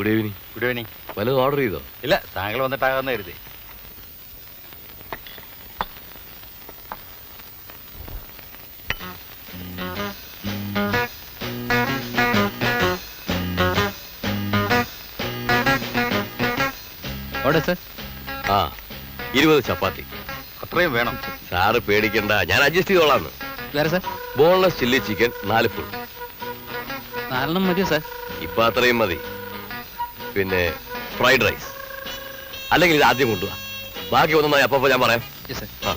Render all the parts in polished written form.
Good evening. Good evening. വല്ലതും order ചെയ്തോ? ഇല്ല, താങ്കൾ വന്നിട്ടാകാന്ന് കരുതി. ആ 20 ചപ്പാത്തി. അത്രയും വേണം. സാറ് പേടിക്കണ്ട, ഞാൻ അഡ്ജസ്റ്റ് ചെയ്തോളാന്ന്. വേറെ sir? Boneless chilli chicken 4 full. 4 മതിയോ സാർ? ഇപ്പൊ അത്രയും മതി. പിന്നെ ഫ്രൈഡ് റൈസ്, അല്ലെങ്കിൽ ഇത് ആദ്യം കൊണ്ടുപോവാ. ബാക്കി ഒന്നും അപ്പൊ ഞാൻ പറയാം. ആ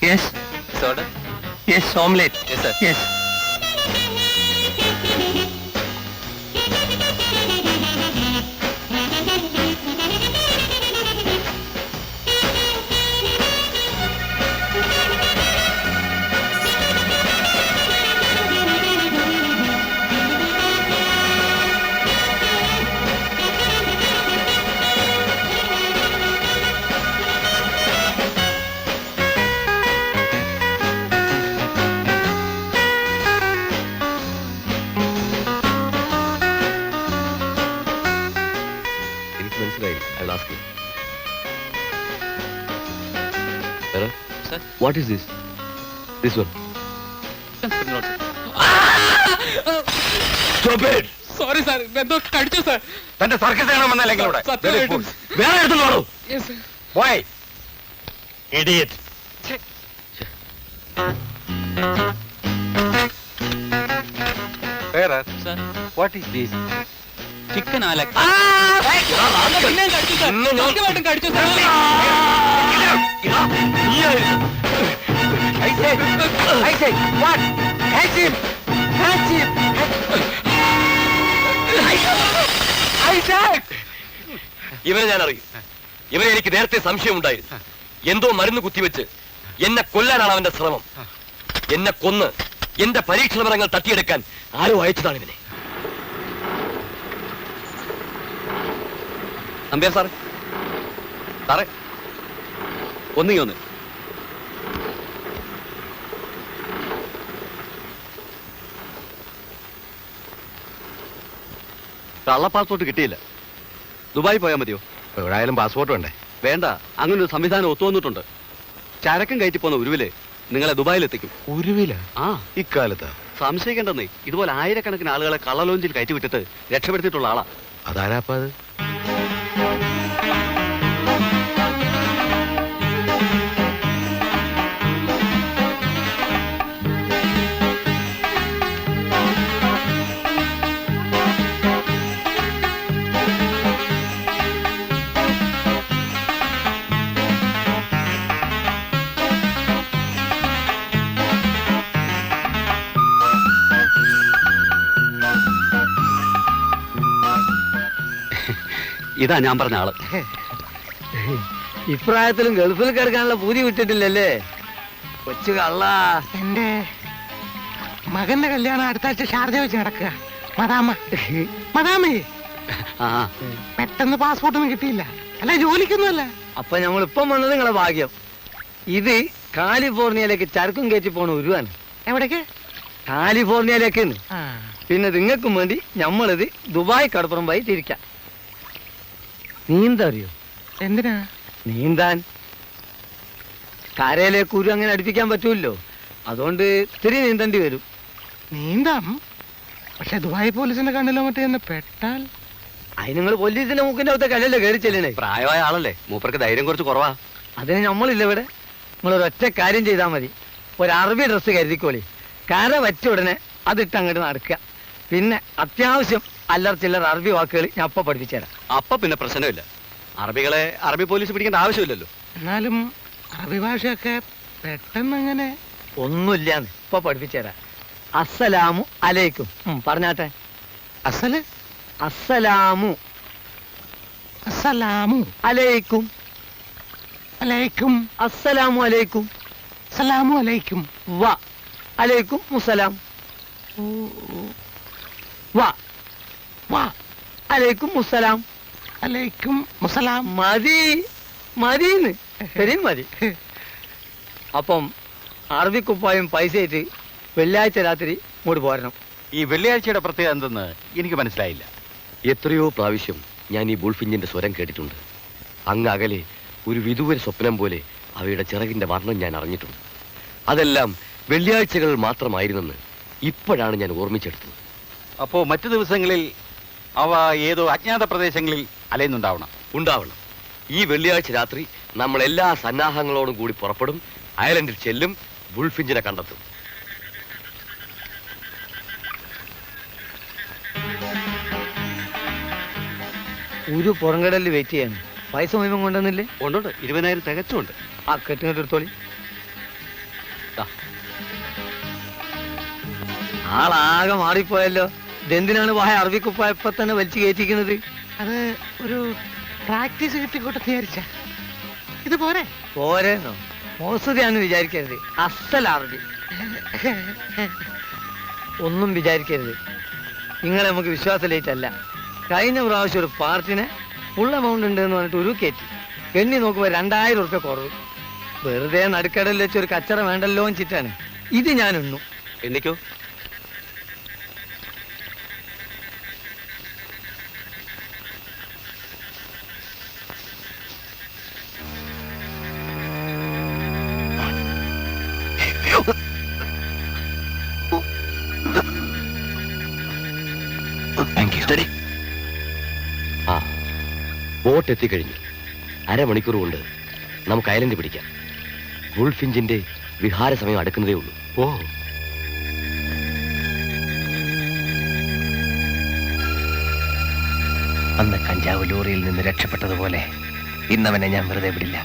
Yes. Soda? Yes, omelette. Yes, sir. Yes. മനസ്സിലായി. I will ask you. Sir? Sir? What is this? This one. Stop it! Sorry, sir. എന്തോ കടിച്ചു സാർ. തന്റെ സർക്കസ് കാണാൻ വന്നല്ലെങ്കിൽ ഇവിടെ വേറെ എടുത്തോളൂ. Yes, sir. Why? Idiot. Where? Sir. What is this? Chicken ആലക്ക. പിന്നെ കടിച്ചു സാർ. സത്യമായിട്ടും കടിച്ചു sir. I say, what? Catch him! Catch him! I said! ഇവനെ ഞാൻ അറിയും. ഇവനെ എനിക്ക് നേരത്തെ സംശയമുണ്ടായിരുന്നു. എന്തോ മരുന്ന് കുത്തിവെച്ച് എന്നെ കൊല്ലാനാണ് അവന്റെ ശ്രമം. എന്നെ കൊന്ന് എന്റെ പരീക്ഷണ ഫലങ്ങൾ തട്ടിയെടുക്കാൻ ആരോ അയച്ചതാണ് ഇവനെ. നമ്പ്യാർ സാറേ, സാറേ ഒന്ന് കള്ള പാസ്പോർട്ട് കിട്ടിയില്ല. ദുബായി പോയാൽ മതിയോ? എവിടെയായാലും പാസ്പോർട്ട് വേണ്ടേ? വേണ്ട, അങ്ങനെ ഒരു സംവിധാനം ഒത്തുവന്നിട്ടുണ്ട്. ചരക്കും കയറ്റി പോന്ന ഉരുവില് നിങ്ങളെ ദുബായിലെത്തിക്കും. ഉരുവില? ആ, ഇക്കാലത്താ? സംശയിക്കേണ്ടെന്നേ. ഇതുപോലെ ആയിരക്കണക്കിന് ആളുകളെ കള്ളലോഞ്ചിൽ കയറ്റി വിട്ടിട്ട് രക്ഷപ്പെടുത്തിയിട്ടുള്ള ആളാ. അതാരാപ്പ അത്? ഇതാ ഞാൻ പറഞ്ഞ ആള്. ഇപ്രായത്തിലും ഗൾഫിൽ കിടക്കാനുള്ള പൂതി വിട്ടിട്ടില്ലല്ലേ കൊച്ചു കള്ള. എന്റെ മകന്റെ കല്യാണം അടുത്ത ആഴ്ച ഷാർജ വെച്ച് നടക്കുക. മദാമേ ആ, പെട്ടെന്ന് പാസ്പോർട്ടൊന്നും കിട്ടിയില്ല. അല്ല, ജോലിക്കൊന്നുമല്ല. അപ്പൊ ഞങ്ങൾ ഇപ്പം വന്നത് നിങ്ങളെ ഭാഗ്യം. ഇത് കാലിഫോർണിയയിലേക്ക് ചരക്കും കയറ്റി പോണ ഉരുവാണ്. എവിടേക്ക്? കാലിഫോർണിയയിലേക്ക്. ആ, പിന്നെ നിങ്ങൾക്കും വേണ്ടി നമ്മളിത് ദുബായ് കടപ്പുറം പോയി തിരിക്കാം. നീന്താ അറിയോ? എന്തിനാ? നീന്താൻ. കരയിലേക്ക് ഉരു അങ്ങനെ അടുപ്പിക്കാൻ പറ്റൂല്ലോ, അതുകൊണ്ട് ഇത്തിരി നീന്തേണ്ടി വരും. നീന്താം, പക്ഷെ ദുബായ് പോലീസിന്റെ കണ്ണിലോ മറ്റേ എന്ന് പെട്ടാൽ? അതിന് നിങ്ങൾ പോലീസിന്റെ മൂക്കിന്റെ അകത്തെ കല്ലല്ലേ കയറി ചെല്ലണേ. പ്രായമായ ആളല്ലേ, മൂപ്പർക്ക് ധൈര്യം കുറച്ച് കുറവാ. അതിന് നമ്മളില്ല ഇവിടെ. നിങ്ങളൊരൊറ്റ കാര്യം ചെയ്താൽ മതി. ഒരു അറബി ഡ്രസ്സ് കരുതിക്കോളി. കര വച്ച ഉടനെ അതിട്ട് അങ്ങോട്ട് നടക്കുക. പിന്നെ അത്യാവശ്യം അല്ലറ ചില്ലറ അറബി വാക്കുകൾ ഞാൻ അപ്പൊ പഠിപ്പിച്ചു തരാം. അപ്പൊ പിന്നെ പ്രശ്നമില്ല. അറബികളെ അറബി പോലീസ് പിടിക്കേണ്ട ആവശ്യമില്ലല്ലോ. എന്നാലും അറബി ഭാഷയൊക്കെ പെട്ടെന്ന് അങ്ങനെ ഒന്നുമില്ലാന്ന് ഇപ്പൊ പഠിപ്പിച്ചു തരാം. അസ്സലാമു അലൈക്കും പറഞ്ഞാട്ടെ. അസല് അസ്സലാമു അസ്സലാമു അലൈക്കും. അലൈക്കും. അസ്സലാമു അലൈക്കും. അസ്സലാമു അലൈക്കും. വ അലൈക്കും മുസലാം. വ വാ അലൈക്കും മുസലാം. അലൈക്കും മുസലാം. മതി മതിന്ന് ശരി മതി. അപ്പം അറബിക്കുപ്പായും പൈസ ആയിട്ട് വെള്ളിയാഴ്ച രാത്രി ഇങ്ങോട്ട് പോരണം. ഈ വെള്ളിയാഴ്ചയുടെ പ്രത്യേകത എന്തെന്ന് എനിക്ക് മനസ്സിലായില്ല. എത്രയോ പ്രാവശ്യം ഞാൻ ഈ ബുൾഫിഞ്ചിന്റെ സ്വരം കേട്ടിട്ടുണ്ട്. അങ്ങ് അകലെ ഒരു വിദൂര സ്വപ്നം പോലെ അവയുടെ ചിറകിന്റെ വർണ്ണം ഞാൻ അറിഞ്ഞിട്ടുണ്ട്. അതെല്ലാം വെള്ളിയാഴ്ചകൾ മാത്രമായിരുന്നെന്ന് ഇപ്പോഴാണ് ഞാൻ ഓർമ്മിച്ചെടുത്തത്. അപ്പോ മറ്റു ദിവസങ്ങളിൽ അവ ഏതോ അജ്ഞാത പ്രദേശങ്ങളിൽ അലയുന്നുണ്ടാവണം. ഉണ്ടാവണം. ഈ വെള്ളിയാഴ്ച രാത്രി നമ്മൾ എല്ലാ സന്നാഹങ്ങളോടും കൂടി പുറപ്പെടും. അയലൻഡിൽ ചെല്ലും. ബുൾഫിഞ്ചിനെ കണ്ടെത്തും. ഒരു പുറംകടലിൽ വെയിറ്റ് ചെയ്യാൻ പൈസ മുഴുവൻ കൊണ്ടുവന്നില്ലേ? ഉണ്ടുണ്ട്, 20,000 തികച്ചുണ്ട്. ആ കെട്ടിങ്ങോട്ട് എടുത്തോളി. ആളാകെ മാറിപ്പോയല്ലോ. ഇതെന്തിനാണ് വായ അറബിക്കുപ്പായ ഇപ്പൊ തന്നെ വലിച്ചു കയറ്റിക്കുന്നത്? അത് ഒരു പ്രാക്ടീസ് കിട്ടിക്കോട്ടെ വിചാരിച്ച. ഇത് പോരെ? പോരെന്നോ? മോശതയാന്ന് വിചാരിക്കരുത്. അസൽ അറബി. ഒന്നും വിചാരിക്കരുത്. നിങ്ങളെ നമുക്ക് വിശ്വാസലേറ്റല്ല. കഴിഞ്ഞ പ്രാവശ്യം ഒരു പാർട്ടിനെ ഫുൾ എമൗണ്ട് ഉണ്ട് എന്ന് പറഞ്ഞിട്ട് ഒരു കയറ്റി എണ്ണി നോക്കുമ്പോൾ 2,000 ഉറുപ്പ്യ കുറവ്. വെറുതെ നടുക്കടലിൽ വെച്ച് ഒരു കച്ചറ വേണ്ടല്ലോ ചിറ്റാണ് ഇത്. ഞാൻ എണ്ണു. എണ്ണിക്കോ. ആ, ബോട്ട് എത്തിക്കഴിഞ്ഞു. അരമണിക്കൂർ കൊണ്ട് നമുക്ക് ഐലൻഡ് പിടിക്കാം. ബുൾഫിഞ്ചിന്റെ വിഹാര സമയം അടുക്കുന്നതേ ഉള്ളൂ. ഓ, അന്ന് കഞ്ചാവ് ലോറിയിൽ നിന്ന് രക്ഷപ്പെട്ടതുപോലെ ഇന്നവനെ ഞാൻ വെറുതെ വിടില്ല.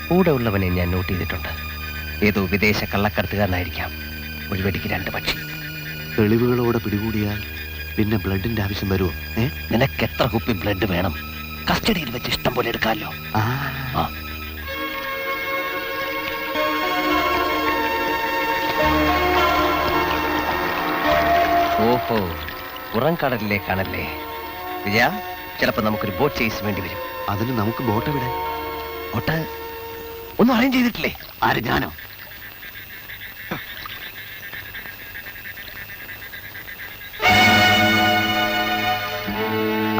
കൂടെ ഉള്ളവനെ ഞാൻ നോട്ട് ചെയ്തിട്ടുണ്ട്. ഏതോ വിദേശ കള്ളക്കടത്തുകാരനായിരിക്കാം. ഒരു വെടിക്ക് 2 പക്ഷി. തെളിവുകളോടെ പിടികൂടിയാൽ പിന്നെ ബ്ലഡിന്റെ ആവശ്യം വരുമോ? നിനക്ക് എത്ര കുപ്പി ബ്ലഡ് വേണം? കസ്റ്റഡിയിൽ വെച്ച് ഇഷ്ടം പോലെ എടുക്കാമല്ലോ. ആ, ഓഹോ, പുറംകടലിലേക്കാണല്ലേ വിജയ? ചിലപ്പോ നമുക്കൊരു ബോട്ട് ചേസ് വേണ്ടി വരും. അതിന് നമുക്ക് ബോട്ട് എവിടെ? ബോട്ട് ഒന്നും അറേഞ്ച് ചെയ്തിട്ടില്ലേ? ആര്, ഞാനോ?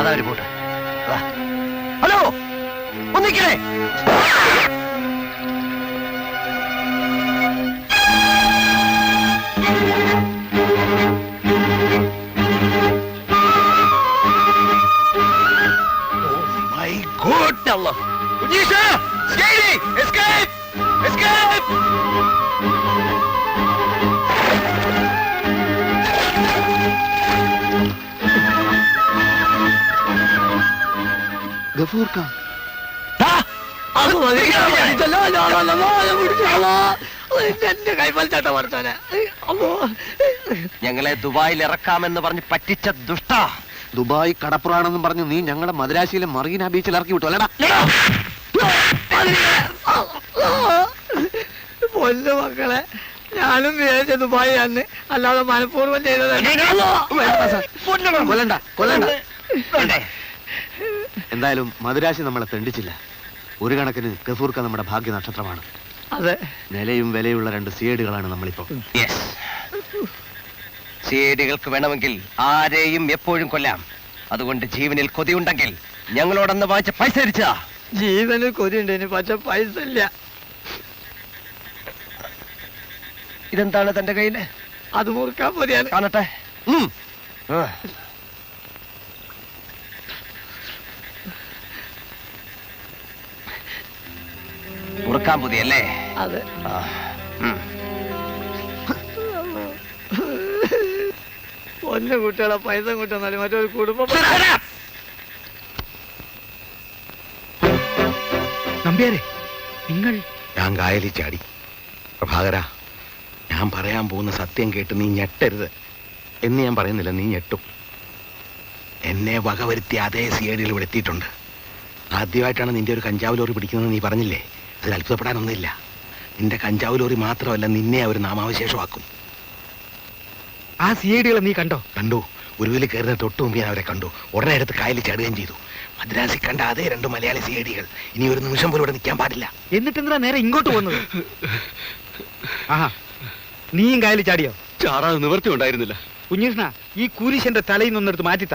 അതാ ഒരു ബോട്ട്. ഹലോ, ഒന്നിക്കണേ. ഗഫൂർക്ക, ഞങ്ങളെ ദുബായിൽ ഇറക്കാമെന്ന് പറഞ്ഞ് പറ്റിച്ച ദുഷ്ട. ദുബായ് കടപ്പുറാണെന്നും പറഞ്ഞ് നീ ഞങ്ങളെ മദ്രാശിയിലെ മറീന ബീച്ചിൽ ഇറക്കി വിട്ടു അല്ലടാ? പൊന്നു മക്കളെ, ഞാനും വിചാരിച്ച ദുബായി അന്ന്, അല്ലാതെ മനഃപൂർവ്വം ചെയ്തതല്ല. കൊല്ലണ്ട, കൊല്ലണ്ട. എന്തായാലും മദ്രാശി നമ്മളെ തെണ്ടിച്ചില്ല. ഒരു കണക്കിന് ഗഫൂർക്ക നമ്മുടെ ഭാഗ്യ നക്ഷത്രമാണ്. അതെ, നിലയും വിലയുള്ള 2 സിയേഡുകളാണ് നമ്മളിപ്പോ. സിഐഡികൾക്ക് വേണമെങ്കിൽ ആരെയും എപ്പോഴും കൊല്ലാം. അതുകൊണ്ട് ജീവനിൽ കൊതിയുണ്ടെങ്കിൽ ഞങ്ങളോടന്ന് വാങ്ങിച്ച പൈസ തിരിച്ചാ. ജീവന് കൊതിയുണ്ട്, പക്ഷെ പൈസ ഇല്ല. ഇതെന്താണ് തന്റെ കയ്യില്? അത് മുറുക്കാൻ പോലെയാണ്. കാണട്ടെ. മുറുക്കാൻ പുതിയല്ലേ? അതെ. ഒന്ന് കുട്ടികളെ പൈസ കൂട്ടുന്നാലും മറ്റൊരു കുടുംബം. നമ്പ്യാരെ, നിങ്ങൾ ഞാൻ കായലിൽ ചാടി. പ്രഭാകര, ഞാൻ പറയാൻ പോകുന്ന സത്യം കേട്ട് നീ ഞെട്ടരുത് എന്ന് ഞാൻ പറയുന്നില്ല, നീ ഞെട്ടും. എന്നെ വകവരുത്തിയ അതേ സിഐഡികൾ ഇവിടെ എത്തിയിട്ടുണ്ട്. ആദ്യമായിട്ടാണ് നിന്റെ ഒരു കഞ്ചാവ് ലോറി പിടിക്കുന്നത് നീ പറഞ്ഞില്ലേ? അതിൽ അത്ഭുതപ്പെടാനൊന്നുമില്ല. നിന്റെ കഞ്ചാവ് ലോറി മാത്രമല്ല, നിന്നെ അവർ നാമാവശേഷമാക്കും. ആ സിഐഡികളെ നീ കണ്ടോ? കണ്ടു. ഉരുവിൽ കയറുന്ന തൊട്ട് മുമ്പ് ഞാൻ അവരെ കണ്ടു. ഉടനെ എടുത്ത് കായലിൽ ചാടുകയും ചെയ്തു. മദ്രാസിൽ കണ്ട അതേ 2 മലയാളി സിഐഡികൾ. ഇനി ഒരു നിമിഷം പോലും ഇവിടെ നിൽക്കാൻ പാടില്ല. എന്നിട്ടെന്താ നേരെ ഇങ്ങോട്ട് പോകുന്നത്? ആഹാ, നീയും കായലിൽ ചാടിയോ? ചാടാതെ നിവർത്തി ഉണ്ടായിരുന്നില്ല. കുഞ്ഞീഷ്ണ, ഈ കുരിശന്റെ തലയിൽ നിന്നെടുത്ത് മാറ്റിത്ത,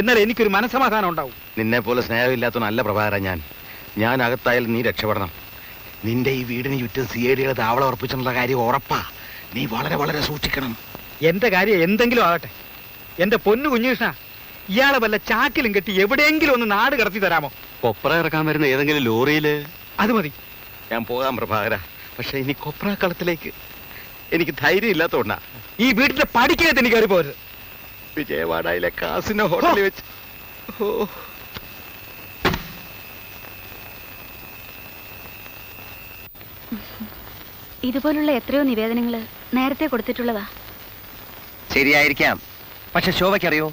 എന്നാൽ എനിക്കൊരു മനസമാധാനം ഉണ്ടാവും. നിന്നെ പോലെ സ്നേഹമില്ലാത്ത നല്ല പ്രഭാകര ഞാൻ അകത്തായാലും നീ രക്ഷപ്പെടണം. നിന്റെ ഈ വീടിന് ചുറ്റും സിഐഡികളെ താവളം ഉറപ്പിച്ചിട്ടുള്ള കാര്യം ഉറപ്പാ. നീ വളരെ വളരെ സൂക്ഷിക്കണം. എന്റെ കാര്യം എന്തെങ്കിലും ആകട്ടെ, എന്റെ പൊന്നു കുഞ്ഞീഷ്ണ, ഇയാളെ വല്ല ചാക്കിലും കെട്ടി എവിടെയെങ്കിലും ഒന്ന് നാട് കടത്തി തരാമോ? കൊപ്ര ഇറക്കാൻ വരുന്ന ഏതെങ്കിലും ലോറിയില്. അത് മതി. ഞാൻ പോകാം പ്രഭാകര. പക്ഷെ ഇനി കൊപ്രാക്കളത്തിലേക്ക് എനിക്ക് ധൈര്യം ഇല്ലാത്തോണ്ടാ. ഈ വീട്ടിന്റെ പടിക്കകത്ത് എനിക്ക് കയറി പോരുത്. വിജയവാഡയിലെ കാസിനോ ഹോട്ടലിൽ വെച്ച് ഇതുപോലുള്ള എത്രയോ നിവേദനങ്ങൾ നേരത്തെ കൊടുത്തിട്ടുള്ളതാ. ശരിയായിരിക്കാം. പക്ഷെ ശോഭയ്ക്കറിയോ,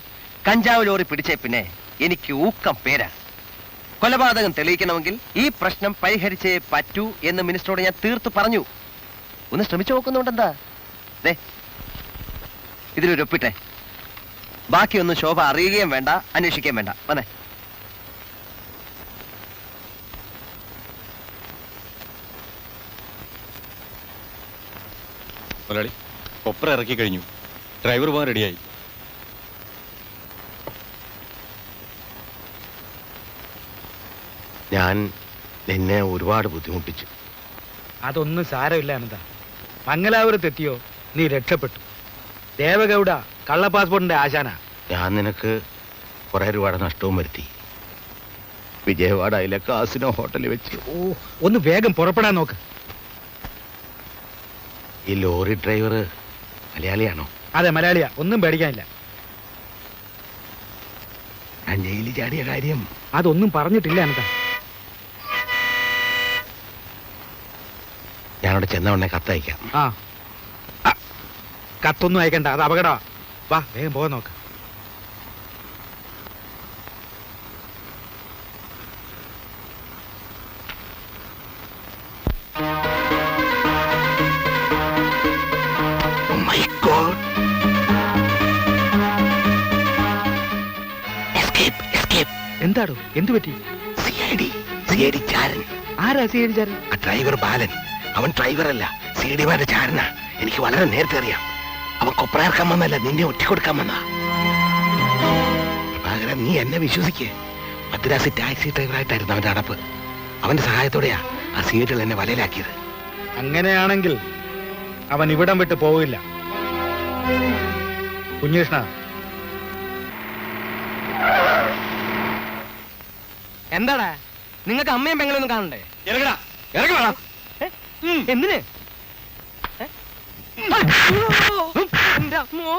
കഞ്ചാവ് ലോറി പിടിച്ചേ പിന്നെ എനിക്ക് ഊക്കം പേരാ. കൊലപാതകം തെളിയിക്കണമെങ്കിൽ ഈ പ്രശ്നം പരിഹരിച്ചേ പറ്റൂ എന്ന് മിനിസ്റ്ററോട് ഞാൻ തീർത്തു പറഞ്ഞു. ഒന്ന് ശ്രമിച്ചു നോക്കുന്നുണ്ടെന്താ? ദേ, ഇതിലൊരു ഒപ്പിട്ടെ. ബാക്കിയൊന്നും ശോഭ അറിയുകയും വേണ്ട, അന്വേഷിക്കുകയും വേണ്ട. വന്നേ. മുതലാളി, കൊപ്ര ഇറക്കി കഴിഞ്ഞു. ഡ്രൈവർ പോകാൻ റെഡിയായി. ഞാൻ നിന്നെ ഒരുപാട് ബുദ്ധിമുട്ടിച്ചു. അതൊന്നും സാരമില്ല അനന്ത. മംഗലാപുരത്തെത്തിയോ നീ രക്ഷപ്പെട്ടു. ദേവഗൗഡ കള്ള പാസ്പോർട്ടിന്റെ ആശാന. ഞാൻ നിനക്ക് കുറെ രൂപയുടെ നഷ്ടവും വരുത്തി. വിജയവാഡയിലെ കാസിനോ ഹോട്ടലിൽ വെച്ച്. ഓ, ഒന്ന് വേഗം പുറപ്പെടാൻ നോക്ക്. ഈ ലോറി ഡ്രൈവർ മലയാളിയാണോ? അതെ, മലയാളിയാ. ഒന്നും പേടിക്കാനില്ല. ഞാൻ ജയിലിൽ ചാടിയ കാര്യം അതൊന്നും പറഞ്ഞിട്ടില്ല അനന്ത. ഞാനവിടെ ചെന്നവണ്ണെ കത്തയക്കാം. ആ, കത്തൊന്നും അയക്കണ്ട, അത് അപകടമാ. വാ, വേഗം പോകാൻ നോക്ക്. Oh my God. Escape, escape. എന്താടോ, എന്തു പറ്റി? CID ചാരൻ. ആരാ സ്വീകരിച്ചാரு? ആ ഡ്രൈവർ ബാലൻ. അവൻ ഡ്രൈവറല്ല, CIDമാരുടെ ചാരനാ. എനിക്ക് വളരെ നേരത്തെ അറിയാം. അവൻ കൊപ്രയിറക്കാൻ വന്നല്ല, നിന്നെ ഒറ്റിക്കൊടുക്കാൻ വന്നാ. പകരം നീ എന്നെ വിശ്വസിക്കേ. മദ്രാസി ടാക്സി ഡ്രൈവറായിട്ടായിരുന്നു അവന്റെ അടപ്പ്. അവന്റെ സഹായത്തോടെയാ ആ CIDകൾ എന്നെ വലയിലാക്കിയത്. അങ്ങനെയാണെങ്കിൽ അവൻ ഇവിടം വിട്ട് പോവില്ല. കുഞ്ഞീഷ്ണ, എന്താടാ, നിങ്ങൾക്ക് അമ്മയും പെങ്ങളൊന്നും കാണണ്ടേ? ഇറങ്ങടാ, ഇറങ്ങടാ. എന്തിന്? എന്റെ അമ്മോ.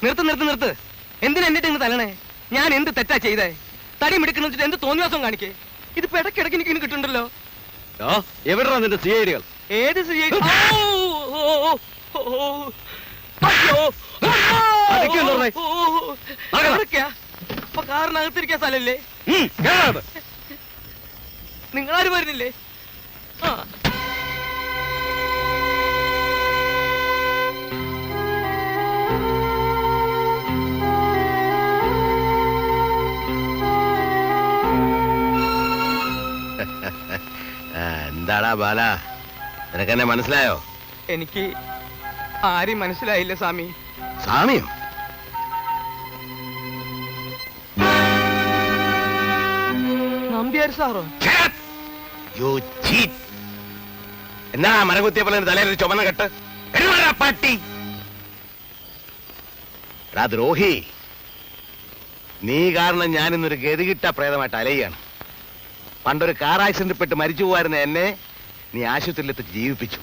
നിർത്ത് നിർത്ത് നിർത്ത്. എന്തിനാ എന്നിട്ട് ഇങ്ങ് തല്ലണേ? ഞാൻ എന്ത് തെറ്റാ ചെയ്തേ? തടി മിടുക്കുന്ന വെച്ചിട്ട് എന്ത് തോന്നിവാസം കാണിക്കേ? ഇതിപ്പോ ഇടയ്ക്കിടയ്ക്ക് എനിക്ക് ഇങ്ങനെ കിട്ടുന്നുണ്ടല്ലോ. എവിടെയാ നിന്റെ CIDകൾ? ഏത് അപ്പൊ കാറിനകത്തിരിക്കാൻ സ്ഥലല്ലേ? നിങ്ങളാരും വരുന്നില്ലേ? ആ, എന്താടാ ബാല, നിനക്കെന്നെ മനസ്സിലായോ? എനിക്ക് ആരെയും മനസ്സിലായില്ല സ്വാമി. സ്വാമിയോ? നമ്പ്യാർ സാറോ? You cheat. എന്നാ മരം കുത്തിയപ്പോൾ തലയിൽ ചുമന്ന കെട്ട്? എഴുന്നേൽടാ പട്ടി. എടാ ദ്രോഹി, നീ കാരണം ഞാനിന്നൊരു ഗതികിട്ട പ്രേതമായിട്ട് അലയുകയാണ്. പണ്ടൊരു കാർ ആക്സിഡന്റിൽ പെട്ട് മരിച്ചു പോകാരുന്ന എന്നെ നീ ആശുപത്രിയിലെത്തി ജീവിപ്പിച്ചു.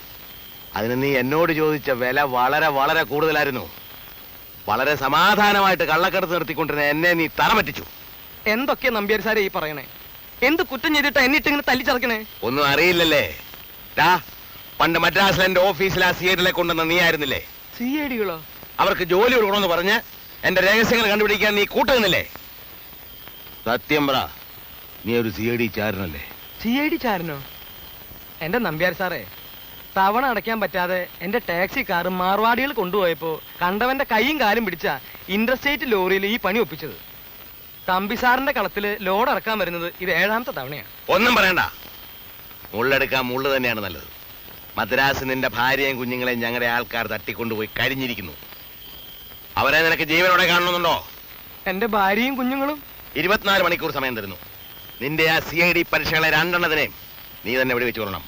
അതിന് നീ എന്നോട് ചോദിച്ച വില വളരെ വളരെ കൂടുതലായിരുന്നു. വളരെ സമാധാനമായിട്ട് കള്ളക്കടത്ത് നിർത്തിക്കൊണ്ടിരുന്ന എന്നെ നീ തറ പറ്റിച്ചു. എന്തൊക്കെയാ നമ്പ്യാർ സാറേ ഈ പറയണേ? എന്ത് കുറ്റം ചെയ്തിട്ടാ എന്നിട്ട് ഇങ്ങനെ തല്ലിച്ചറക്കണേ? ഒന്നും അറിയില്ലല്ലേ? പണ്ട് മദ്രാസിൽ എന്റെ ഓഫീസിൽ ആ CIDകളെ കൊണ്ടുവന്ന നീ ആയിരുന്നില്ലേ? CIDകളോ? അവർക്ക് ജോലി കൊടുക്കണമെന്ന് പറഞ്ഞ് എന്റെ രഹസ്യങ്ങൾ കണ്ടുപിടിക്കാൻ നീ കൂട്ടുന്നില്ലേ? സത്യം പറ, നീ ഒരു CID ചാരനല്ലേ? CID ചാരനോ? എന്റെ നമ്പ്യാർ സാറേ, തവണ അടയ്ക്കാൻ പറ്റാതെ എന്റെ ടാക്സി കാർ മാർവാടികൾ കൊണ്ടുപോയപ്പോ കണ്ടവന്റെ കൈയും കാലും പിടിച്ച ഇന്റർസ്റ്റേറ്റ് ലോറിയിൽ ഈ പണി ഒപ്പിച്ചത്. തമ്പി സാറിന്റെ കളത്തില് ലോഡ് ഇറക്കാൻ വരുന്നത് ഇത് 7ാമത്തെ തവണയാണ്. ഒന്നും പറയണ്ട, മുള്ളെടുക്കാൻ മുള്ളു തന്നെയാണ് നല്ലത്. മദ്രാസ് നിന്റെ ഭാര്യയും കുഞ്ഞുങ്ങളെയും ഞങ്ങളുടെ ആൾക്കാർ തട്ടിക്കൊണ്ടുപോയി കരിഞ്ഞിരിക്കുന്നു. അവരെ നിനക്ക് ജീവനോടെ കാണണമെന്നുണ്ടോ? എന്റെ ഭാര്യയും കുഞ്ഞുങ്ങളും 24 മണിക്കൂർ സമയം തരുന്നു. നിന്റെ ആ CID പരീക്ഷകളെ 2 എണ്ണത്തിനെയും നീ തന്നെ ഇവിടെ വെച്ച് കൊള്ളണം.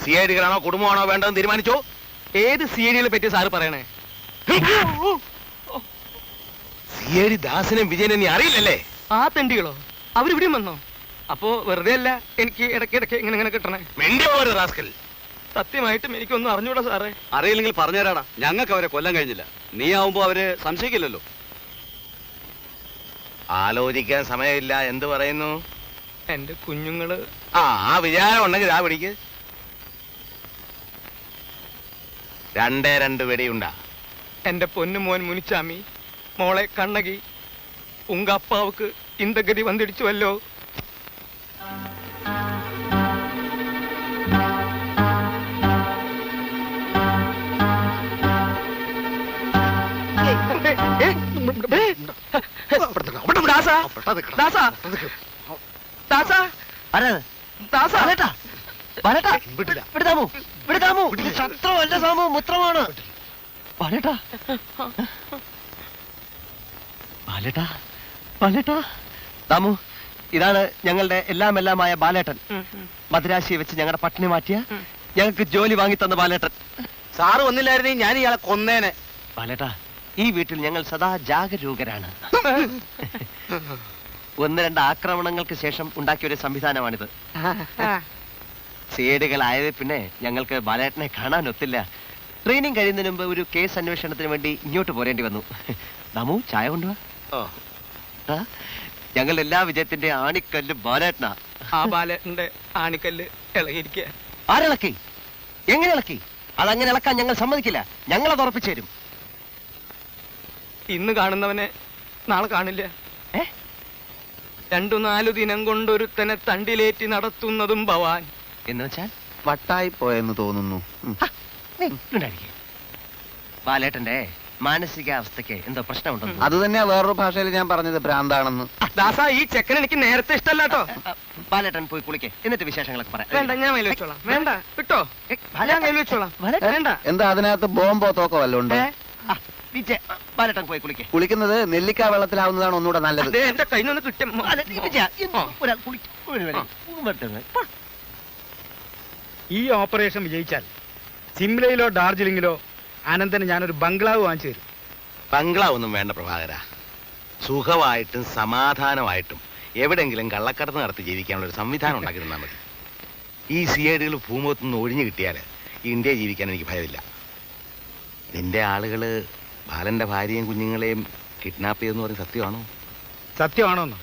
CIDകളാണോ കുടുംബമാണോ വേണ്ടതെന്ന് തീരുമാനിച്ചോ? ഏത് CIDകളെ പറ്റി സാറ് പറയണേ? CID ദാസനും വിജയനും നീ അറിയില്ലല്ലേ? ആ തെണ്ടികളോ? അവരിവിടെയും വന്നോ? അപ്പോ വെറുതെ അല്ല എനിക്ക് ഇടയ്ക്കിടയ്ക്ക് ഇങ്ങനെ കിട്ടണേ. മെണ്ടി പോകരുത് റാസ്കൽ. സത്യമായിട്ടും എനിക്കൊന്നും അറിഞ്ഞൂടാ സാറേ. അറിയില്ലെങ്കിൽ പറഞ്ഞുതരാടാ, ഞങ്ങൾക്ക് അവരെ കൊല്ലാൻ കഴിഞ്ഞില്ല. നീ ആവുമ്പോ അവര് സംശയിക്കില്ലല്ലോ. ആലോചിക്കാൻ സമയമില്ല. എന്ത് പറയുന്നു? എന്റെ കുഞ്ഞുങ്ങള് ആ വിചാരം ഉണ്ടെങ്കിൽ ആ പിടിക്ക്. 2 വെടിയുണ്ടാ. എന്റെ പൊന്നു മോൻ മുനിച്ചാമി, മോളെ കണ്ണകി, ഉങ്ക അപ്പാവുക്ക് இந்த கதி வந்துடுச்சுவല്ലോ. ദാമു, ഇതാണ് ഞങ്ങളുടെ എല്ലാമായ ബാലേട്ടൻ. മദ്രാശിയെ വെച്ച് ഞങ്ങളുടെ പട്ടിണി മാറ്റിയ, ഞങ്ങൾക്ക് ജോലി വാങ്ങി തന്ന ബാലേട്ടൻ. സാറ് വന്നില്ലായിരുന്നെങ്കിൽ ഞാൻ ഇയാളെ കൊന്നേനെ. ബാലേട്ടാ, ഈ വീട്ടിൽ ഞങ്ങൾ സദാ ജാഗരൂകരാണ്. 1-2 ആക്രമണങ്ങൾക്ക് ശേഷം ഉണ്ടാക്കിയ ഒരു സംവിധാനമാണിത്. സേടുകളായത് പിന്നെ ഞങ്ങൾക്ക് ബാലേട്ടനെ കാണാൻ ഒത്തില്ല. ട്രെയിനിങ് കഴിയുന്നതിന് മുമ്പ് ഒരു കേസ് അന്വേഷണത്തിന് വേണ്ടി ഇങ്ങോട്ട് പോരേണ്ടി വന്നു. ദാമു, ചായ കൊണ്ടുവാ. ഞങ്ങൾ എല്ലാ വിജയത്തിന്റെ ആണിക്കല്ല് ബാലേട്ടനാ. ആ ബാലേട്ടന്റെ ആണിക്കല്ല് ഇളകിയിരിക്കുക. ആരിളക്കി? എങ്ങനെ ഇളക്കി? അതങ്ങനെ ഇളക്കാൻ ഞങ്ങൾ സമ്മതിക്കില്ല. ഞങ്ങളത് ഉറപ്പിച്ചു തരും. ഇന്ന് കാണുന്നവനെ നാളെ കാണില്ല. 2-4 ദിനം കൊണ്ടൊരുത്തനെ തണ്ടിലേറ്റി നടത്തുന്നതും ഭവാൻ. എന്ന് വെച്ചാൽ വട്ടായി പോയെന്ന് തോന്നുന്നു. ബാലേട്ടന്റെ മാനസികാവസ്ഥക്ക് എന്തോ പ്രശ്നമുണ്ടെന്ന്. അത് തന്നെയാ വേറൊരു ഭാഷയിൽ ഞാൻ പറഞ്ഞത്, ഭ്രാന്താണെന്ന്. ദാസ, ഈ ചെക്കൻ എനിക്ക് നേരത്തെ ഇഷ്ടമല്ലാട്ടോ. ബാലേട്ടൻ പോയി കുളിക്കേ, എന്നിട്ട് വിശേഷങ്ങളൊക്കെ പറയാം. വേണ്ട, ഞാൻ കയ്യിൽ വെച്ചോളാം. വേണ്ട, വിട്ടോ, ഞാൻ കയ്യിൽ വെച്ചോളാം. വേണ്ട. എന്താ അതിനകത്ത് ബോംബോ തോക്കോ വല്ലതും ഉണ്ടോ? ബാലേട്ടൻ പോയി കുളിക്കേ. കുളിക്കുന്നത് നെല്ലിക്ക വെള്ളത്തിലാവുന്നതാണ് ഒന്നുകൂടെ നല്ലത്. ദേ, എന്റെ കയ്യിൽ നിന്ന് കിട്ടും. ഈ ഓപ്പറേഷൻ വിജയിച്ചാൽ സിംലയിലോ ഡാർജിലിംഗിലോ അനന്തന് ഞാനൊരു ബംഗ്ലാവ് വാങ്ങിച്ചു തരും. ബംഗ്ലാവ് ഒന്നും വേണ്ട പ്രഭാകര. സുഖമായിട്ടും സമാധാനമായിട്ടും എവിടെങ്കിലും കള്ളക്കടത്ത് നടത്തി ജീവിക്കാനുള്ള ഒരു സംവിധാനം ഉണ്ടാക്കി തന്നാൽ മതി. ഈ CIDകൾ ഭൂമുഖത്തു നിന്ന് ഒഴിഞ്ഞു കിട്ടിയാൽ ഇന്ത്യയിൽ ജീവിക്കാൻ എനിക്ക് ഭയമില്ല. നിന്റെ ആളുകള് ബാലന്റെ ഭാര്യയും കുഞ്ഞുങ്ങളെയും കിഡ്നാപ്പ് ചെയ്തെന്ന് പറയുന്നത് സത്യമാണോ? സത്യമാണോന്ന്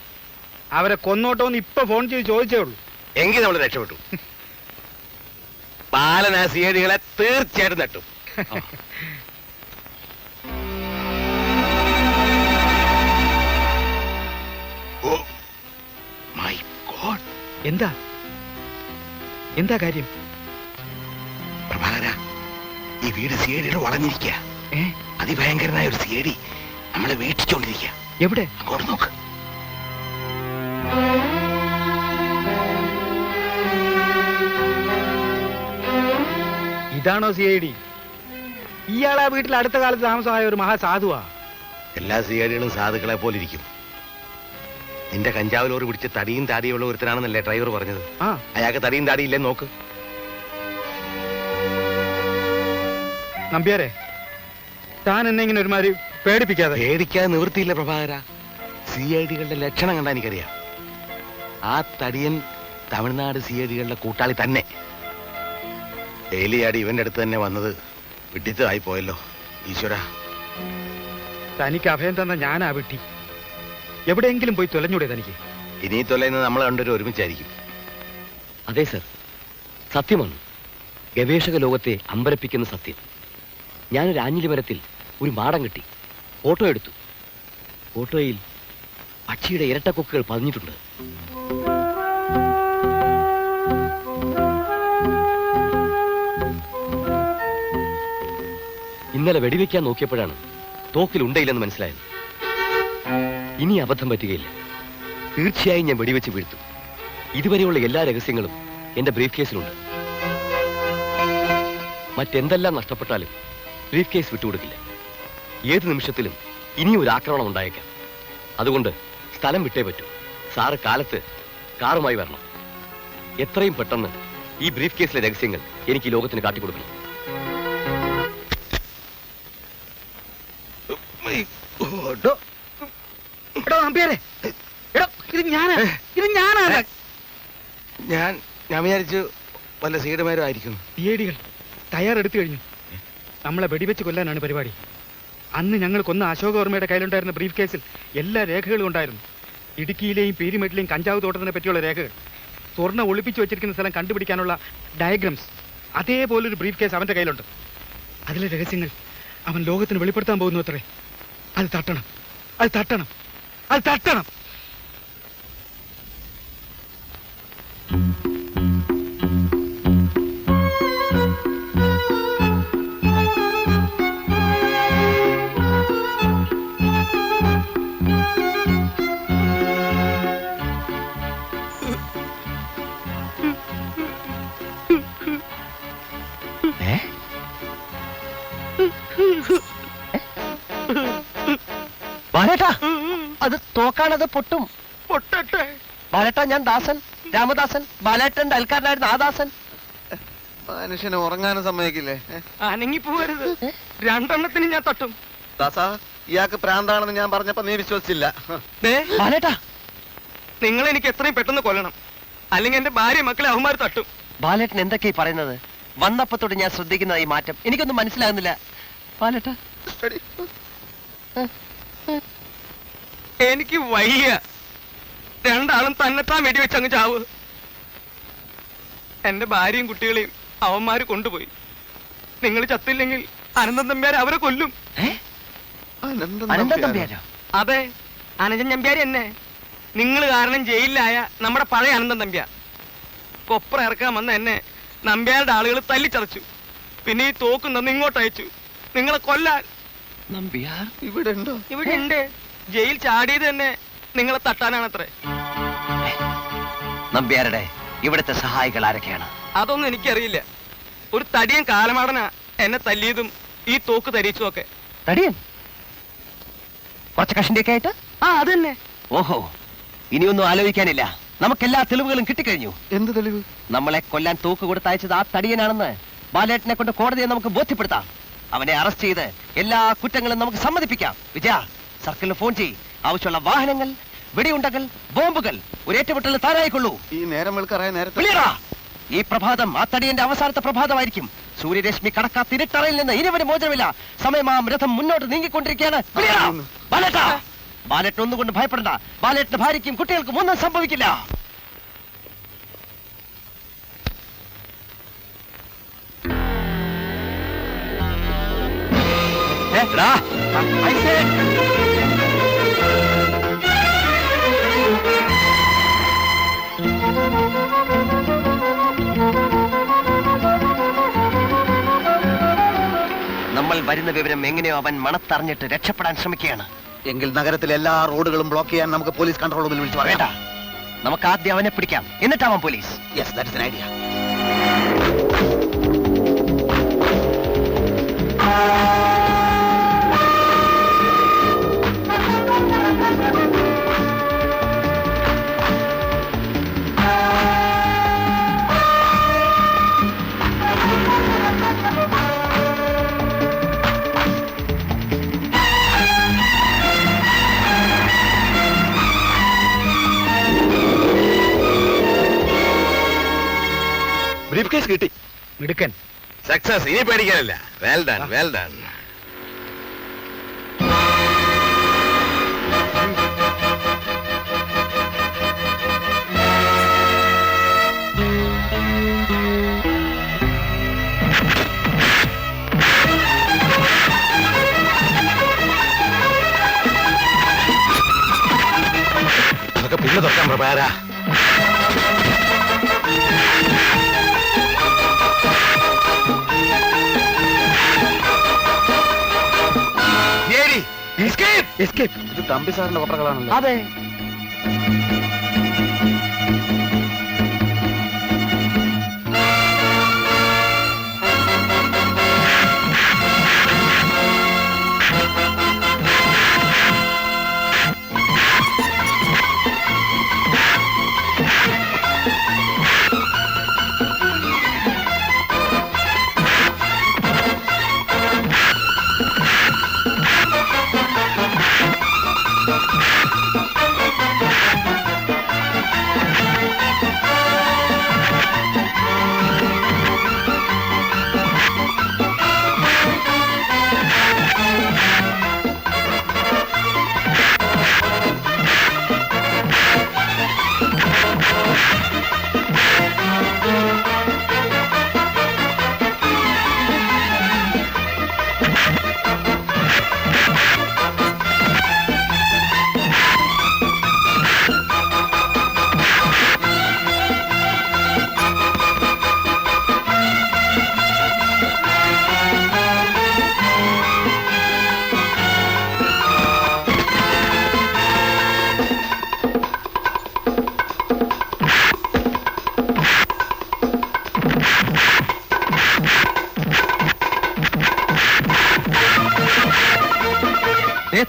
അവരെ കൊന്നോട്ടോന്ന് ഇപ്പൊ ഫോൺ ചെയ്ത് ചോദിച്ചേ ഉള്ളൂ. എങ്കിൽ നമ്മൾ രക്ഷപ്പെട്ടു. ബാലൻ ആ CIDകളെ തീർച്ചയായിട്ടും തട്ടും. എന്താ എന്താ കാര്യം? പ്രഭാകര, ഈ വീട് CIDകൾ വളഞ്ഞിരിക്കുക. അതിഭയങ്കരനായ ഒരു CID നമ്മളെ വീക്ഷിച്ചോണ്ടിരിക്കുക. എവിടെ? അങ്ങോട്ട് നോക്ക്. ഇതാണോ CID? ഇയാളാ വീട്ടിൽ അടുത്ത കാലത്ത് താമസമായ ഒരു മഹാസാധുവാ. എല്ലാ CIDകളും സാധുക്കളെ പോലെ ഇരിക്കും. നിന്റെ കഞ്ചാവ് ലോറി പിടിച്ച് തടിയും താടിയുള്ള ഒരുത്തനാണെന്നല്ലേ ഡ്രൈവർ പറഞ്ഞത്? അയാൾക്ക് തടിയും താടിയില്ലേ? നോക്ക്. നമ്പ്യാരെ, താൻ എന്നെ ഇങ്ങനെ ഒരുമാതിരി പേടിപ്പിക്കാതെ. പേടിക്കാതെ നിവൃത്തിയില്ല പ്രഭാകര. CIDകളുടെ ലക്ഷണം കണ്ടാ എനിക്കറിയാം. ആ തടിയൻ തമിഴ്നാട് CIDകളുടെ കൂട്ടാളി തന്നെ. ഡെയിലിയാടി ഇവന്റെ അടുത്ത് തന്നെ വന്നത് വിട്ടിത്തമായി പോയല്ലോ. ഈശ്വര, തനിക്ക് അഭയം തന്ന ഞാനാ വിട്ടി. എവിടെയെങ്കിലും പോയി തൊലഞ്ഞൂടെ തനിക്ക്? ഇനി തൊലയുന്നത് നമ്മൾ രണ്ടുപേരും ഒരുമിച്ചായിരിക്കും. അതെ സർ, സത്യമാണ്. ഗവേഷക ലോകത്തെ അമ്പരപ്പിക്കുന്ന സത്യം. ഞാനൊരു ആഞ്ഞിലി മരത്തിൽ ഒരു മാടം കിട്ടി. ഫോട്ടോ എടുത്തു. ഫോട്ടോയിൽ പക്ഷിയുടെ ഇരട്ടക്കൊക്കുകൾ പതിഞ്ഞിട്ടുണ്ട്. ഇന്നലെ വെടിവെക്കാൻ നോക്കിയപ്പോഴാണ് തോക്കിൽ ഉണ്ടയില്ലെന്ന് മനസ്സിലായത്. ഇനി അബദ്ധം പറ്റുകയില്ല. തീർച്ചയായും ഞാൻ വെടിവെച്ച് വീഴ്ത്തും. ഇതുവരെയുള്ള എല്ലാ രഹസ്യങ്ങളും എന്റെ ബ്രീഫ് കേസിലുണ്ട്. മറ്റെന്തെല്ലാം നഷ്ടപ്പെട്ടാലും ബ്രീഫ് കേസ് വിട്ടുകൊടുക്കില്ല. ഏത് നിമിഷത്തിലും ഇനിയും ഒരു ആക്രമണം ഉണ്ടായേക്കാം. അതുകൊണ്ട് സ്ഥലം വിട്ടേ പറ്റൂ. സാറ് കാലത്ത് കാറുമായി വരണം. എത്രയും പെട്ടെന്ന് ഈ ബ്രീഫ് കേസിലെ രഹസ്യങ്ങൾ എനിക്ക് ഈ ലോകത്തിന് കാട്ടിക്കൊടുക്കണം. ഞാൻ വിചാരിച്ചു വല്ല സീഡുമാരും ആയിരിക്കുന്നു. ഡിഐഡികൾ തയ്യാറെടുത്തു കഴിഞ്ഞു. നമ്മളെ വെടിവെച്ച് കൊല്ലാനാണ് പരിപാടി. അന്ന് ഞങ്ങൾ കൊന്ന അശോകവർമ്മയുടെ കയ്യിലുണ്ടായിരുന്ന ബ്രീഫ് കേസിൽ എല്ലാ രേഖകളും ഉണ്ടായിരുന്നു. ഇടുക്കിയിലെയും പീരിമേട്ടിലെയും കഞ്ചാവ് തോട്ടത്തിനെ പറ്റിയുള്ള രേഖകൾ, സ്വർണ്ണ ഒളിപ്പിച്ചു വെച്ചിരിക്കുന്ന സ്ഥലം കണ്ടുപിടിക്കാനുള്ള ഡയഗ്രംസ്, അതേപോലൊരു ബ്രീഫ് കേസ് അവന്റെ കയ്യിലുണ്ട്. അതിലെ രഹസ്യങ്ങൾ അവൻ ലോകത്തിന് വെളിപ്പെടുത്താൻ പോകുന്നു അത്രേ. അത് തട്ടണം, അത് തട്ടണം, അത് തട്ടണം. ബാലേട്ടാ, അത് തോക്കാണത് പൊട്ടും. പൊട്ടട്ടെ. ബാലേട്ടാ, ഞാൻ ദാസൻ, രാമദാസൻ, ബാലേട്ടന്റെ അയൽക്കാരനായിരുന്നു ആ ദാസൻ. മനുഷ്യനെ ഉറങ്ങാനും സമ്മതിക്കില്ലേ? അനങ്ങി പോകരുത്. രണ്ടെണ്ണത്തിന് ഞാൻ തട്ടും. ദാസാ, ഇയാൾക്ക് പ്രാന്താണെന്ന് ഞാൻ പറഞ്ഞപ്പോ നീ വിശ്വസിച്ചില്ല. ബാലേട്ടാ, നിങ്ങൾ എനിക്ക് എത്രയും പെട്ടെന്ന് കൊല്ലണം, അല്ലെങ്കിൽ എന്റെ ഭാര്യ മക്കളെ അവന്മാർ തട്ടും. ബാലേട്ടൻ എന്തൊക്കെയാ പറയുന്നത്? വന്നപ്പത്തോട് ഞാൻ ശ്രദ്ധിക്കുന്ന ഈ മാറ്റം എനിക്കൊന്നും മനസ്സിലാകുന്നില്ല. ബാലേട്ടാ, എനിക്ക് വയ്യ. രണ്ടാളും തന്നെത്താൻ വെടിവെച്ചങ്ങ് ചാവ്. എന്റെ ഭാര്യയും കുട്ടികളെയും അവന്മാര് കൊണ്ടുപോയി. നിങ്ങൾ ചത്തില്ലെങ്കിൽ അനന്തൻ നമ്പ്യാർ അവരെ കൊല്ലും. അനന്തൻ നമ്പ്യാരോ? അതെ, അനന്തൻ നമ്പ്യാർ എന്നെ. നിങ്ങൾ കാരണം ജയിലിലായ നമ്മുടെ പഴയ അനന്തൻ നമ്പ്യാർ. കൊപ്ര ഇറക്കാൻ വന്ന എന്നെ നമ്പ്യാരുടെ ആളുകൾ തല്ലിച്ചതച്ചു. പിന്നെ ഈ തോക്കും തന്ന് ഇങ്ങോട്ട് അയച്ചു നിങ്ങളെ കൊല്ലാൻ. നമ്പ്യാർ ഇവിടെ ഉണ്ടോ? ഇവിടെ ഉണ്ട്. ജയിൽ ചാടിയത് തന്നെ നിങ്ങളെ തട്ടാനാണത്രേ. നമ്പ്യാരുടെ ഇവിടുത്തെ സഹായികൾ ആരൊക്കെയാണ്? അതൊന്നും എനിക്കറിയില്ല. ഒരു തടിയൻ കാലമാടനാ എന്നെ തല്ലിയതും ഈ തോക്ക് തരിച്ചും ഒക്കെ. തടിയൻ? കുറച്ച് കഷിന്റെയൊക്കെ ആയിട്ട്? ആ, അതന്നെ. ഓഹോ, ഇനിയൊന്നും ആലോചിക്കാനില്ല. നമുക്കെല്ലാ തെളിവുകളും കിട്ടിക്കഴിഞ്ഞു. എന്ത് തെളിവ്? നമ്മളെ കൊല്ലാൻ തോക്ക് കൊടുത്തയച്ചത് ആ തടിയനാണെന്ന് ബാലേട്ടനെ കൊണ്ട് കോടതിയെ നമുക്ക് ബോധ്യപ്പെടുത്താം. അവനെ അറസ്റ്റ് ചെയ്ത് എല്ലാ കുറ്റങ്ങളും നമുക്ക് സമ്മതിപ്പിക്കാം. വിജയ, സർക്കിളിൽ ഫോൺ ചെയ്യ്. ആവശ്യമുള്ള വാഹനങ്ങൾ, വെടിയുണ്ടകൾ, ബോംബുകൾ ഒരു ഏറ്റുമുട്ടൽ താരായിക്കൊള്ളൂ. ഈ നേരം വെളുക്കറായ നേരത്തെ വിളിയടാ. ഈ പ്രഭാതം ആ തടിയന്റെ അവസാനത്തെ പ്രഭാതമായിരിക്കും. സൂര്യരശ്മി കടക്കാത്ത ഇരുട്ടറയിൽ നിന്ന് ഇനിവന് മോചനമില്ല. സമയമാം രഥം മുന്നോട്ട് നീങ്ങിക്കൊണ്ടിരിക്കുകയാണ്. വിളിയടാ. ബാലേട്ടാ, ബാലേട്ടൻ ഒന്നുകൊണ്ട് ഭയപ്പെടണ്ട. ബാലേട്ടന്റെ ഭാര്യയ്ക്കും കുട്ടികൾക്കും ഒന്നും സംഭവിക്കില്ല. നമ്മൾ വരുന്ന വിവരം എങ്ങനെയോ അവൻ മണത്തറിഞ്ഞിട്ട് രക്ഷപ്പെടാൻ ശ്രമിക്കുകയാണ്. എങ്കിൽ നഗരത്തിലെ എല്ലാ റോഡുകളും ബ്ലോക്ക് ചെയ്യാൻ നമുക്ക് പോലീസ് കൺട്രോൾ റൂമിൽ വിളിച്ചു വേണ്ട, പറയണ്ട. നമുക്ക് ആദ്യം അവനെ പിടിക്കാം, എന്നിട്ടാവാം police. Yes, that is an idea. Briefcase കിട്ടി. മിടുക്കൻ. സക്സസ്, ഇനി പേടിക്കാനില്ല. Well done, well done. കണ്ണു തുറക്കാൻ പ്രഭാര. ഇത് തമ്പി സാറിന്റെ ഓർഡറുകളാണല്ലോ. അതെ.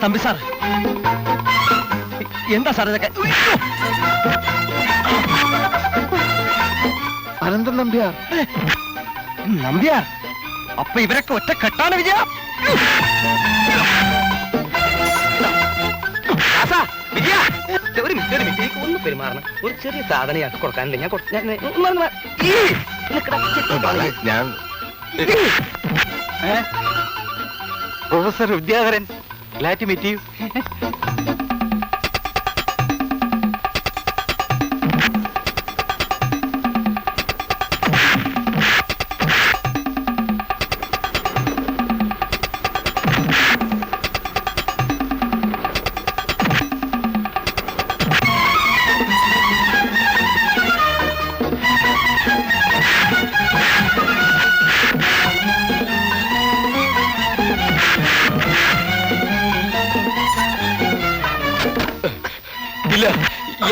തമ്പി സാർ, എന്താ സാർ ഇതൊക്കെ? അനന്തൻ നമ്പ്യാർ. നമ്പ്യാർ, അപ്പൊ ഇവരൊക്കെ ഒറ്റ കെട്ടാണ് വിജയ. വിജയ, ഒരു മിനിറ്റ് ഒന്ന് പെരുമാറണം. ഒരു ചെറിയ സാധനം കൊടുക്കാനില്ല. ഞാൻ professor Vidyadharan, glad to meet you. ഇല്ല,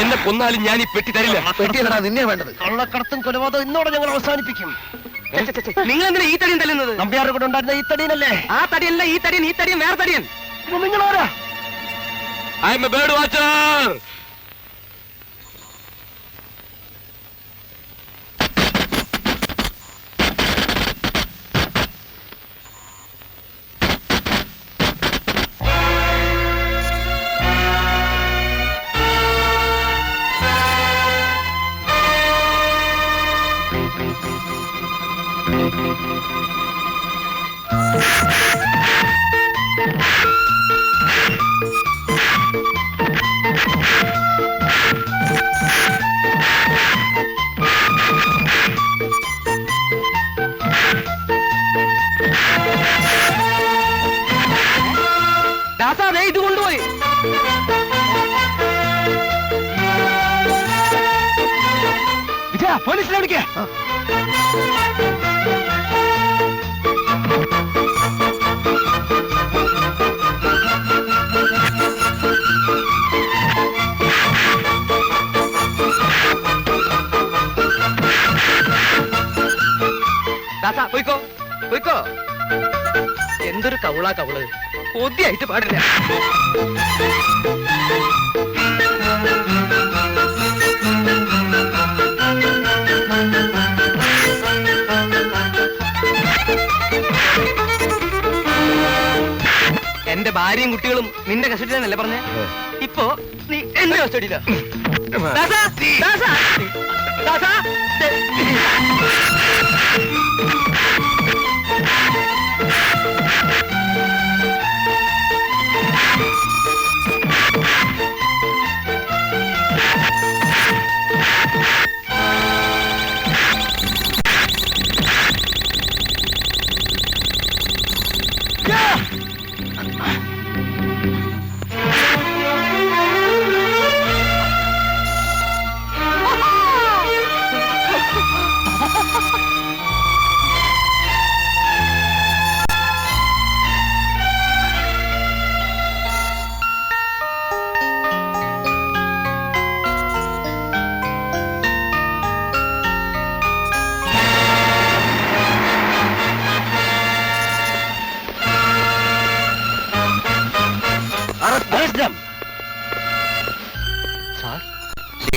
എന്നെ കൊന്നാലും ഞാൻ ഈ പെട്ടി തരില്ല. പെട്ടിയല്ലടാ നിന്നെ വേണ്ടത്. കള്ളക്കടത്തും കൊലപാതകം ഇന്നോടെ ഞങ്ങൾ അവസാനിപ്പിക്കും. നിങ്ങൾ എന്തിനാ ഈ തടിയും തല്ലുന്നത്? നമ്പ്യാരുടെ കൂടെ ഉണ്ടായിരുന്ന ഈ തടിയനല്ലേ? ആ തടിയല്ല ഈ തടിയൻ, ഈ തടിയൻ വേറെ തടിയൻ. നിങ്ങളാരാ? I M A bird watcher. ഇത് കൊണ്ടുപോയി. വിജയ, പോലീസിനെ വിളിക്കേ. പോയിക്കോ പോയിക്കോ. എന്തൊരു കൗളാ കൗള്, കൊതിയായിട്ട് പാടില്ല. എന്റെ ഭാര്യയും കുട്ടികളും നിന്റെ കസ്റ്റഡിയിലാണല്ലേ പറഞ്ഞേ? ഇപ്പോ നീ എന്റെ കസ്റ്റഡിയിലാ.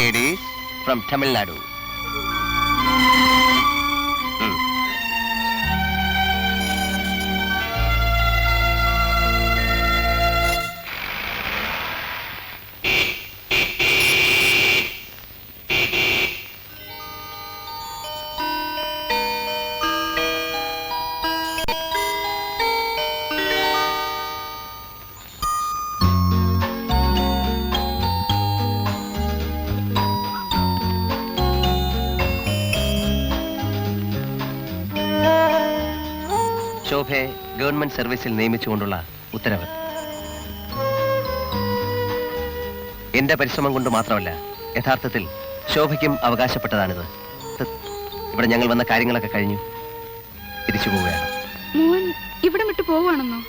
Ladies from Tamil Nadu. ശോഭയെ ഗവൺമെന്റ് സർവീസിൽ നിയമിച്ചുകൊണ്ടുള്ള ഉത്തരവ്. എന്റെ പരിശ്രമം കൊണ്ട് മാത്രമല്ല, യഥാർത്ഥത്തിൽ ശോഭയ്ക്കും അവകാശപ്പെട്ടതാണിത്. ഇവിടെ ഞങ്ങൾ വന്ന കാര്യങ്ങളൊക്കെ കഴിഞ്ഞു, തിരിച്ചു പോവുകയാണ്. മോൻ ഇവിടെ വിട്ടു പോവാണെന്നോ?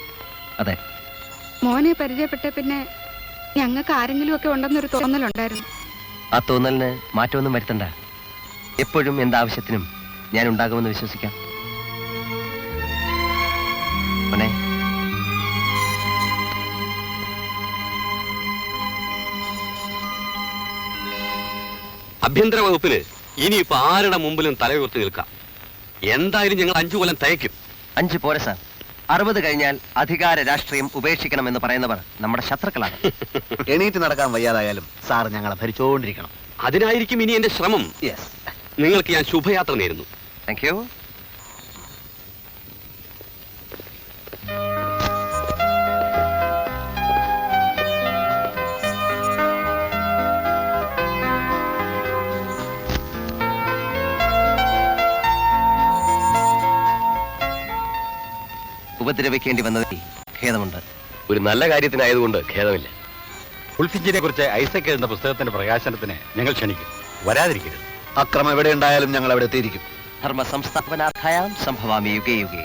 അതെ. മോനെ പരിചയപ്പെട്ട പിന്നെ ഞങ്ങൾക്ക് ആരെങ്കിലും ഒക്കെ ഉണ്ടെന്നൊരു തോന്നലുണ്ടായിരുന്നു. ആ തോന്നലിന് മാറ്റമൊന്നും വരുത്തണ്ട. എപ്പോഴും എന്താവശ്യത്തിനും ഞാൻ ഉണ്ടാകുമെന്ന് വിശ്വസിക്കാം. മോനെ, ആഭ്യന്തര വകുപ്പിന് ഇനിയിപ്പോ ആരുടെ മുമ്പിലും തലയുയർത്തി നിൽക്കാം. എന്തായാലും ഞങ്ങൾ 5 കൊല്ലം തയ്ക്കും. 5 പോരെ സാർ. 60 കഴിഞ്ഞാൽ അധികാര രാഷ്ട്രീയം ഉപേക്ഷിക്കണമെന്ന് പറയുന്നവർ നമ്മുടെ ശത്രുക്കളാണ്. എണീറ്റ് നടക്കാൻ വയ്യാതായാലും സാർ ഞങ്ങളെ ഭരിച്ചുകൊണ്ടിരിക്കണം. അതിനായിരിക്കും ഇനി എന്റെ ശ്രമം. യെസ്. നിങ്ങൾക്ക് ഞാൻ ശുഭയാത്ര നേരുന്നു. Thank you. ഉപദ്രവിക്കേണ്ടി വന്നതിൽ ഖേദമുണ്ട്. ഒരു നല്ല കാര്യത്തിനായതുകൊണ്ട് ഖേദമില്ല. ഫുൾഫിഞ്ചിനെ കുറിച്ച് ഐസക് എഴുതുന്ന പുസ്തകത്തിന്റെ പ്രകാശനത്തിന് ഞങ്ങൾ ക്ഷണിക്കും. വരാതിരിക്കരുത്. അക്രമം എവിടെ ഉണ്ടായാലും ഞങ്ങൾ അവിടെ എത്തിയിരിക്കും. ധർമ്മ സംസ്ഥാപനാർത്ഥായാം സംഭവാമി യുഗേ യുഗേ.